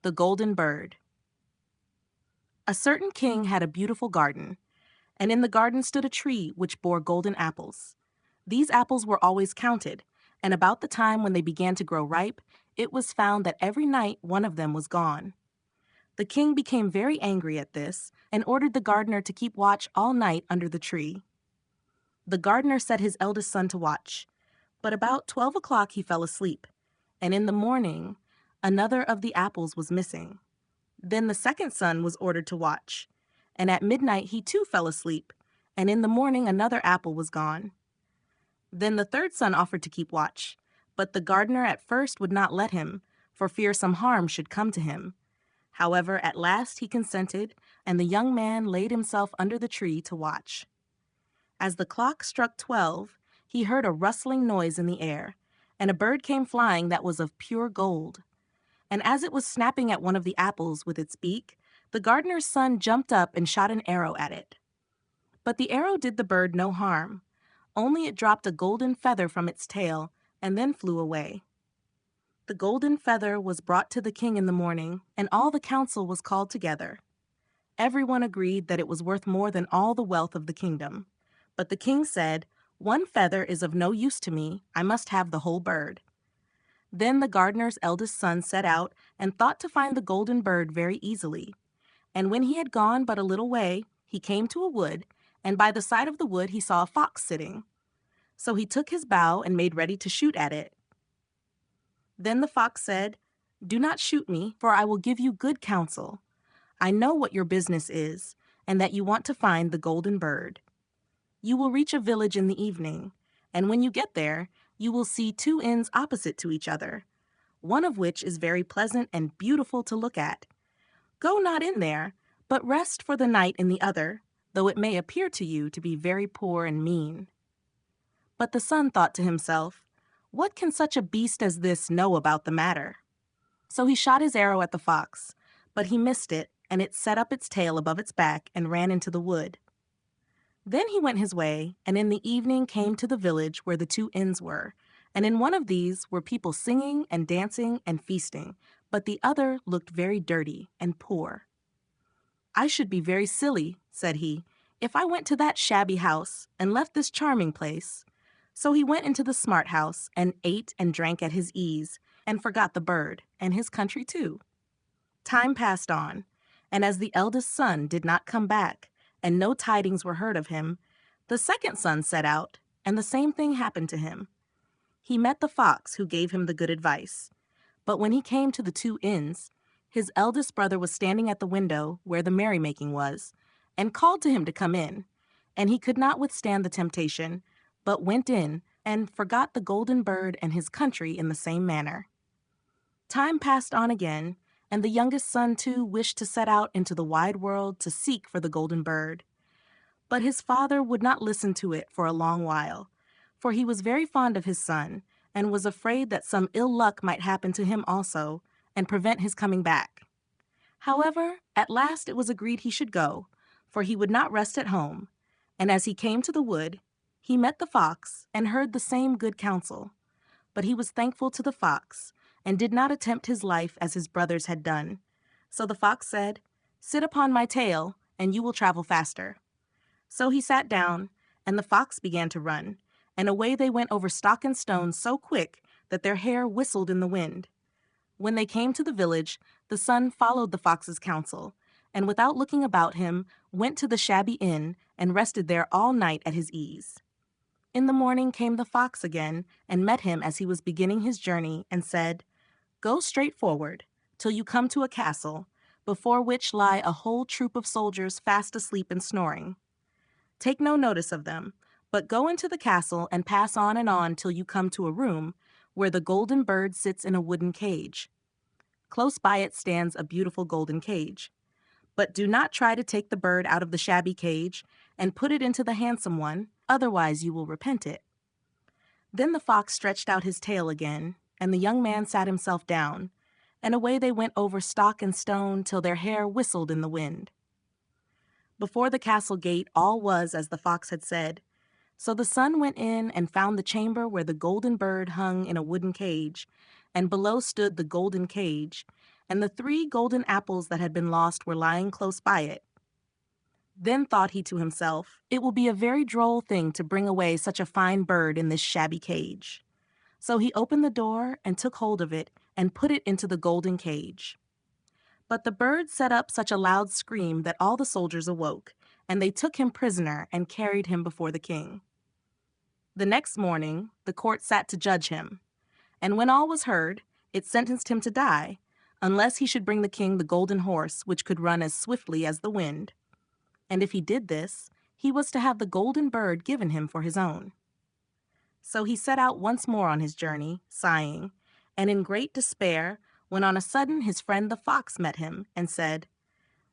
The Golden Bird. A certain king had a beautiful garden, and in the garden stood a tree which bore golden apples. These apples were always counted, and about the time when they began to grow ripe, it was found that every night one of them was gone. The king became very angry at this and ordered the gardener to keep watch all night under the tree. The gardener set his eldest son to watch, but about 12 o'clock he fell asleep, and in the morning another of the apples was missing. Then the second son was ordered to watch, and at midnight he too fell asleep, and in the morning another apple was gone. Then the third son offered to keep watch, but the gardener at first would not let him, for fear some harm should come to him. However, at last he consented, and the young man laid himself under the tree to watch. As the clock struck 12, he heard a rustling noise in the air, and a bird came flying that was of pure gold. And as it was snapping at one of the apples with its beak, the gardener's son jumped up and shot an arrow at it. But the arrow did the bird no harm, only it dropped a golden feather from its tail and then flew away. The golden feather was brought to the king in the morning, and all the council was called together. Everyone agreed that it was worth more than all the wealth of the kingdom. But the king said, "One feather is of no use to me, I must have the whole bird." Then the gardener's eldest son set out and thought to find the golden bird very easily. And when he had gone but a little way, he came to a wood, and by the side of the wood he saw a fox sitting. So he took his bow and made ready to shoot at it. Then the fox said, "Do not shoot me, for I will give you good counsel. I know what your business is, and that you want to find the golden bird. You will reach a village in the evening, and when you get there, you will see two inns opposite to each other, one of which is very pleasant and beautiful to look at. Go not in there, but rest for the night in the other, though it may appear to you to be very poor and mean." But the son thought to himself, "What can such a beast as this know about the matter?" So he shot his arrow at the fox, but he missed it, and it set up its tail above its back and ran into the wood. Then he went his way, and in the evening came to the village where the two inns were, and in one of these were people singing and dancing and feasting, but the other looked very dirty and poor. "I should be very silly," said he, "if I went to that shabby house and left this charming place." So he went into the smart house and ate and drank at his ease, and forgot the bird and his country too. Time passed on, and as the eldest son did not come back, and no tidings were heard of him, the second son set out, and the same thing happened to him. He met the fox, who gave him the good advice. But when he came to the two inns, his eldest brother was standing at the window where the merrymaking was, and called to him to come in, and he could not withstand the temptation, but went in, and forgot the golden bird and his country in the same manner. Time passed on again, and the youngest son too wished to set out into the wide world to seek for the golden bird. But his father would not listen to it for a long while, for he was very fond of his son, and was afraid that some ill luck might happen to him also, and prevent his coming back. However, at last it was agreed he should go, for he would not rest at home, and as he came to the wood, he met the fox and heard the same good counsel. But he was thankful to the fox, and did not attempt his life as his brothers had done. So the fox said, "Sit upon my tail, and you will travel faster." So he sat down, and the fox began to run, and away they went over stock and stone so quick that their hair whistled in the wind. When they came to the village, the son followed the fox's counsel, and without looking about him, went to the shabby inn and rested there all night at his ease. In the morning came the fox again, and met him as he was beginning his journey, and said, "Go straight forward, till you come to a castle, before which lie a whole troop of soldiers fast asleep and snoring. Take no notice of them, but go into the castle and pass on till you come to a room where the golden bird sits in a wooden cage. Close by it stands a beautiful golden cage. But do not try to take the bird out of the shabby cage and put it into the handsome one, otherwise you will repent it." Then the fox stretched out his tail again, and the young man sat himself down, and away they went over stock and stone till their hair whistled in the wind. Before the castle gate all was as the fox had said, so the son went in and found the chamber where the golden bird hung in a wooden cage, and below stood the golden cage, and the 3 golden apples that had been lost were lying close by it. Then thought he to himself, "It will be a very droll thing to bring away such a fine bird in this shabby cage." So he opened the door and took hold of it and put it into the golden cage. But the bird set up such a loud scream that all the soldiers awoke, and they took him prisoner and carried him before the king. The next morning, the court sat to judge him, and when all was heard, it sentenced him to die, unless he should bring the king the golden horse which could run as swiftly as the wind. And if he did this, he was to have the golden bird given him for his own. So he set out once more on his journey, sighing, and in great despair, when on a sudden his friend the fox met him and said,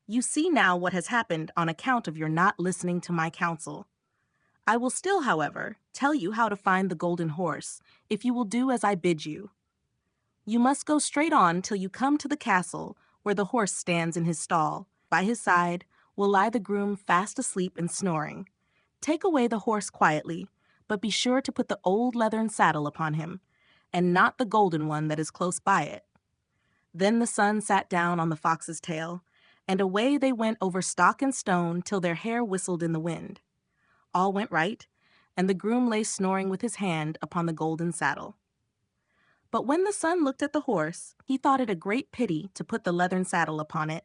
"You see now what has happened on account of your not listening to my counsel. I will still, however, tell you how to find the golden horse, if you will do as I bid you. You must go straight on till you come to the castle where the horse stands in his stall. By his side will lie the groom fast asleep and snoring. Take away the horse quietly, but be sure to put the old leathern saddle upon him, and not the golden one that is close by it." Then the son sat down on the fox's tail, and away they went over stock and stone till their hair whistled in the wind. All went right, and the groom lay snoring with his hand upon the golden saddle. But when the son looked at the horse, he thought it a great pity to put the leathern saddle upon it.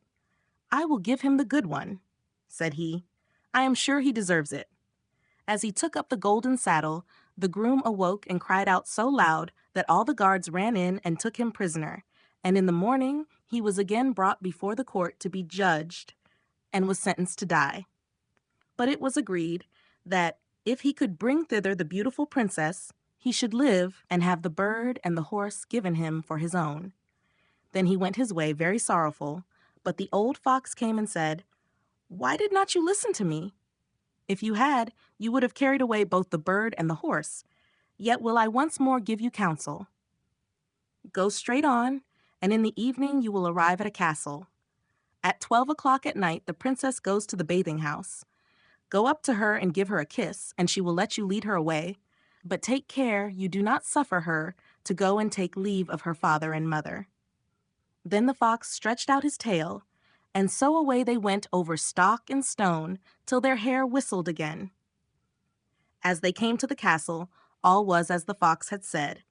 "I will give him the good one," said he. "I am sure he deserves it." As he took up the golden saddle, the groom awoke and cried out so loud that all the guards ran in and took him prisoner, and in the morning he was again brought before the court to be judged and was sentenced to die. But it was agreed that if he could bring thither the beautiful princess, he should live and have the bird and the horse given him for his own. Then he went his way very sorrowful, but the old fox came and said, "Why did not you listen to me? If you had, you would have carried away both the bird and the horse. Yet will I once more give you counsel. Go straight on, and in the evening you will arrive at a castle. At 12 o'clock at night the princess goes to the bathing house. Go up to her and give her a kiss, and she will let you lead her away. But take care you do not suffer her to go and take leave of her father and mother." Then the fox stretched out his tail, and so away they went over stock and stone till their hair whistled again. As they came to the castle, all was as the fox had said,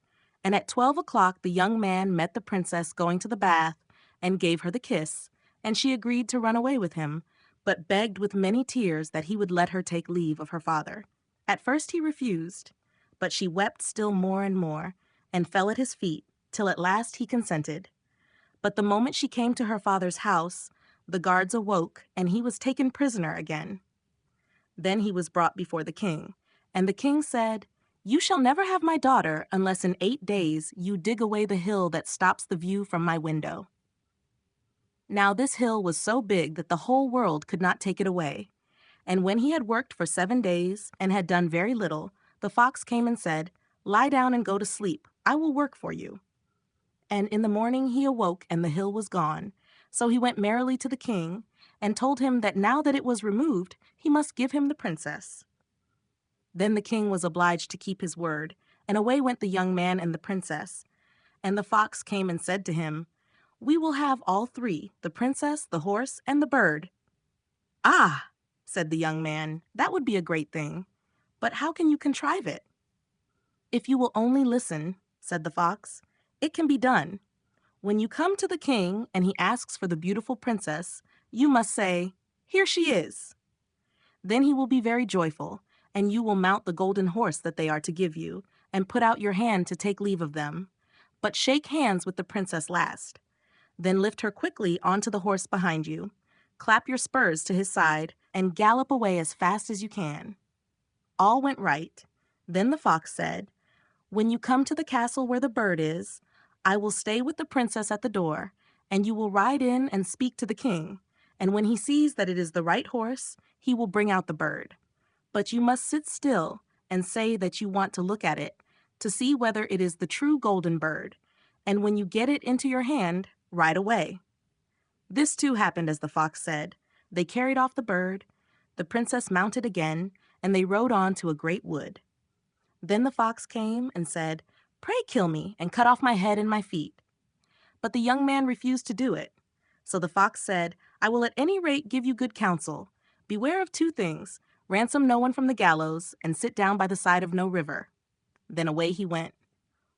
and at 12 o'clock the young man met the princess going to the bath and gave her the kiss, and she agreed to run away with him, but begged with many tears that he would let her take leave of her father. At first he refused, but she wept still more and more, and fell at his feet, till at last he consented. But the moment she came to her father's house, the guards awoke, and he was taken prisoner again. Then he was brought before the king, and the king said, "You shall never have my daughter unless in 8 days you dig away the hill that stops the view from my window." Now this hill was so big that the whole world could not take it away. And when he had worked for 7 days and had done very little, the fox came and said, "Lie down and go to sleep. I will work for you." And in the morning he awoke and the hill was gone. So he went merrily to the king and told him that now that it was removed, he must give him the princess. Then the king was obliged to keep his word, and away went the young man and the princess. And the fox came and said to him, "We will have all 3, the princess, the horse, and the bird." "Ah," said the young man, "that would be a great thing. But how can you contrive it?" "If you will only listen," said the fox, "it can be done. When you come to the king and he asks for the beautiful princess, you must say, 'Here she is.' Then he will be very joyful, and you will mount the golden horse that they are to give you, and put out your hand to take leave of them. But shake hands with the princess last. Then lift her quickly onto the horse behind you, clap your spurs to his side, and gallop away as fast as you can." All went right. Then the fox said, "When you come to the castle where the bird is, I will stay with the princess at the door, and you will ride in and speak to the king, and when he sees that it is the right horse, he will bring out the bird. But you must sit still and say that you want to look at it, to see whether it is the true golden bird, and when you get it into your hand, ride away." This too happened as the fox said. They carried off the bird, the princess mounted again, and they rode on to a great wood. Then the fox came and said, "Pray kill me and cut off my head and my feet." But the young man refused to do it. So the fox said, "I will at any rate give you good counsel. Beware of two things: ransom no one from the gallows, and sit down by the side of no river." Then away he went.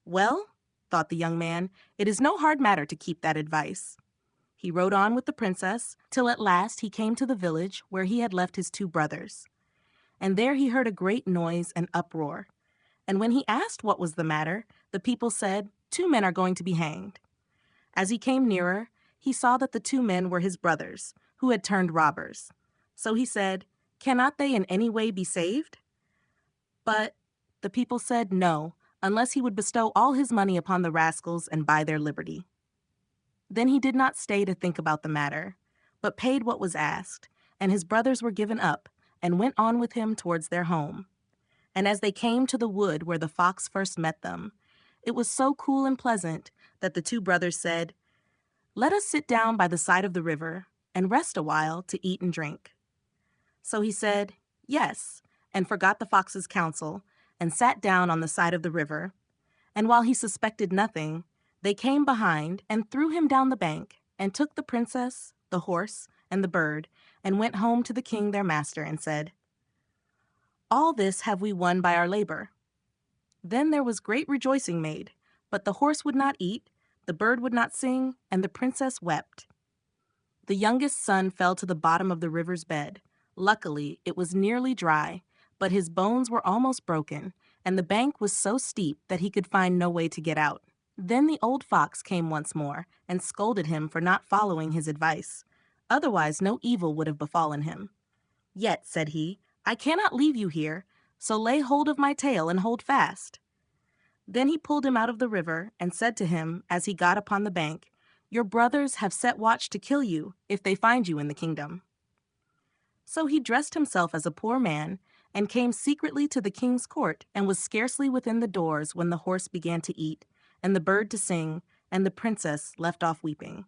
"Well," thought the young man, "it is no hard matter to keep that advice." He rode on with the princess, till at last he came to the village where he had left his two brothers. And there he heard a great noise and uproar. And when he asked what was the matter, the people said, "Two men are going to be hanged." As he came nearer, he saw that the two men were his brothers, who had turned robbers. So he said, "Cannot they in any way be saved?" But the people said no, unless he would bestow all his money upon the rascals and buy their liberty. Then he did not stay to think about the matter, but paid what was asked, and his brothers were given up, and went on with him towards their home. And as they came to the wood where the fox first met them, it was so cool and pleasant that the two brothers said, "Let us sit down by the side of the river, and rest a while to eat and drink." So he said, "Yes," and forgot the fox's counsel, and sat down on the side of the river. And while he suspected nothing, they came behind and threw him down the bank, and took the princess, the horse, and the bird, and went home to the king their master, and said, "All this have we won by our labor." Then there was great rejoicing made, but the horse would not eat, the bird would not sing, and the princess wept. The youngest son fell to the bottom of the river's bed. Luckily, it was nearly dry, but his bones were almost broken, and the bank was so steep that he could find no way to get out. Then the old fox came once more, and scolded him for not following his advice. Otherwise no evil would have befallen him. "Yet," said he, "I cannot leave you here, so lay hold of my tail and hold fast." Then he pulled him out of the river, and said to him, as he got upon the bank, "Your brothers have set watch to kill you, if they find you in the kingdom." So he dressed himself as a poor man, and came secretly to the king's court, and was scarcely within the doors when the horse began to eat, and the bird to sing, and the princess left off weeping.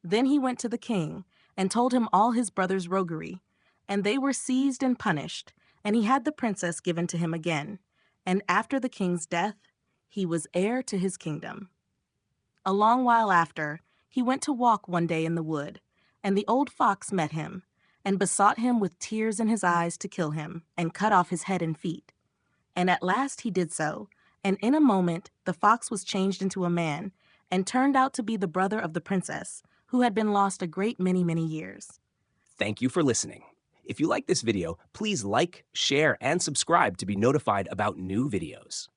Then he went to the king, and told him all his brothers' roguery, and they were seized and punished, and he had the princess given to him again, and after the king's death, he was heir to his kingdom. A long while after, he went to walk one day in the wood, and the old fox met him, and besought him with tears in his eyes to kill him, and cut off his head and feet. And at last he did so, and in a moment the fox was changed into a man, and turned out to be the brother of the princess, who had been lost a great many years. Thank you for listening. If you like this video, please like, share, and subscribe to be notified about new videos.